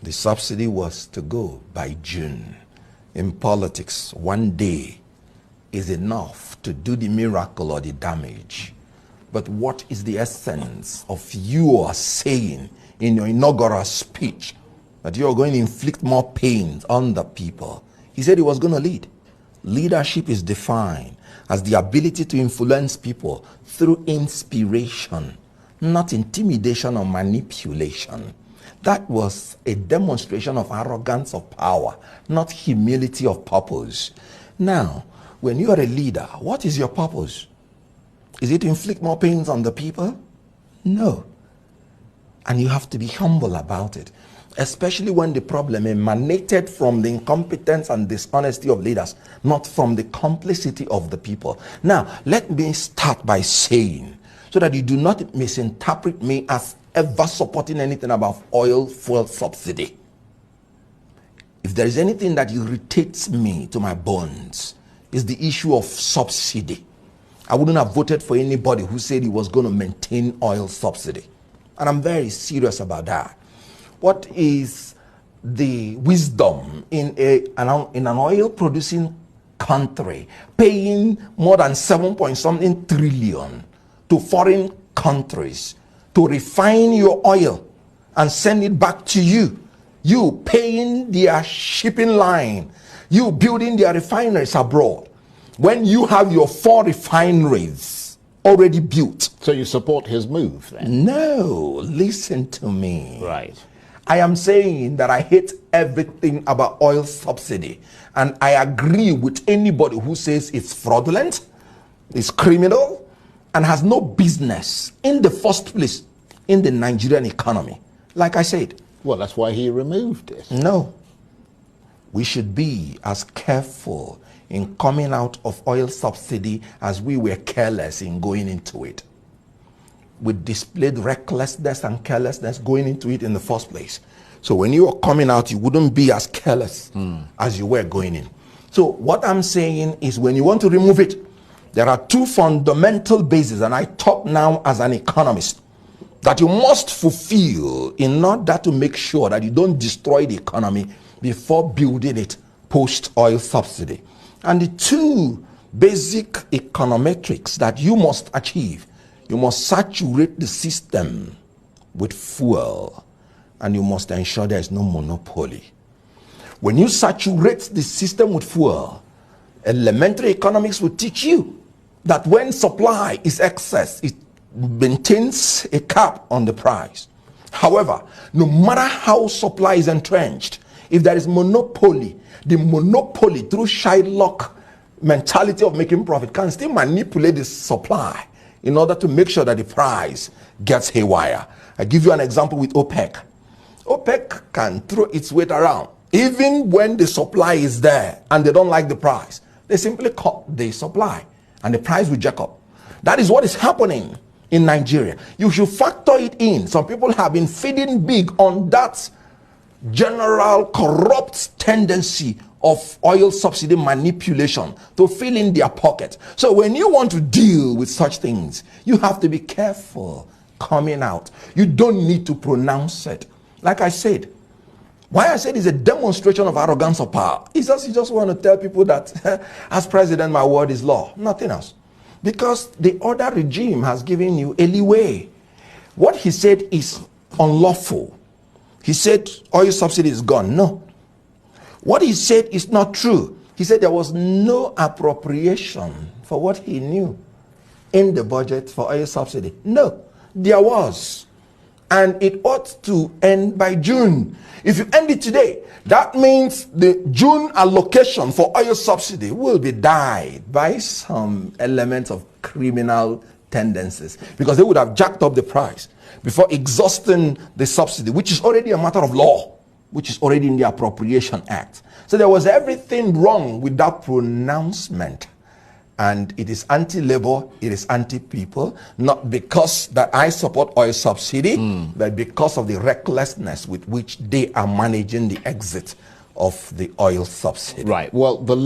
The subsidy was to go by June. In politics, one day is enough to do the miracle or the damage. But what is the essence of you saying in your inaugural speech that you are going to inflict more pain on the people? He said he was going to lead. Leadership is defined as the ability to influence people through inspiration, not intimidation or manipulation. That was a demonstration of arrogance of power, not humility of purpose. Now, when you are a leader, what is your purpose? Is it to inflict more pains on the people? No. And you have to be humble about it, especially when the problem emanated from the incompetence and dishonesty of leaders, not from the complicity of the people. Now, let me start by saying, so that you do not misinterpret me as ever supporting anything about oil fuel subsidy. If there is anything that irritates me to my bones, is the issue of subsidy. I wouldn't have voted for anybody who said he was going to maintain oil subsidy. And I'm very serious about that. What is the wisdom in an oil producing country paying more than 7-point-something trillion to foreign countries to refine your oil and send it back to you? You paying their shipping line, you building their refineries abroad, when you have your 4 refineries already built. So you support his move then? No, listen to me. Right. I am saying that I hate everything about oil subsidy, and I agree with anybody who says it's fraudulent, it's criminal, and has no business in the first place in the Nigerian economy. Like I said. Well, that's why he removed it. No. We should be as careful in coming out of oil subsidy as we were careless in going into it. We displayed recklessness and carelessness going into it in the first place. So when you are coming out, you wouldn't be as careless as you were going in. So what I'm saying is, when you want to remove it, there are 2 fundamental bases, and I talk now as an economist, that you must fulfill in order to make sure that you don't destroy the economy before building it post-oil subsidy. And the 2 basic econometrics that you must achieve: you must saturate the system with fuel, and you must ensure there is no monopoly. When you saturate the system with fuel, elementary economics will teach you that when supply is excess, it maintains a cap on the price. However, no matter how supply is entrenched, if there is monopoly, the monopoly, through Shylock mentality of making profit, can still manipulate the supply in order to make sure that the price gets haywire. I give you an example with OPEC. OPEC can throw its weight around. Even when the supply is there and they don't like the price, they simply cut the supply and the price will jack up. That is what is happening in Nigeria. You should factor it in. Some people have been feeding big on that general corrupt tendency of oil subsidy manipulation to fill in their pocket. So when you want to deal with such things, you have to be careful coming out. You don't need to pronounce it. Like I said, why I said it's a demonstration of arrogance of power. It's just, you just want to tell people that as president, my word is law. Nothing else. Because the other regime has given you a leeway. What he said is unlawful. He said oil subsidy is gone. No. What he said is not true. He said there was no appropriation for what he knew in the budget for oil subsidy. No, there was. And it ought to end by June. If you end it today, that means the June allocation for oil subsidy will be dyed by some elements of criminal tendencies, because they would have jacked up the price before exhausting the subsidy, which is already a matter of law, which is already in the Appropriation Act. So there was everything wrong with that pronouncement. And it is anti-labor, it is anti-people, not because that I support oil subsidy, but because of the recklessness with which they are managing the exit of the oil subsidy. Right. Well, the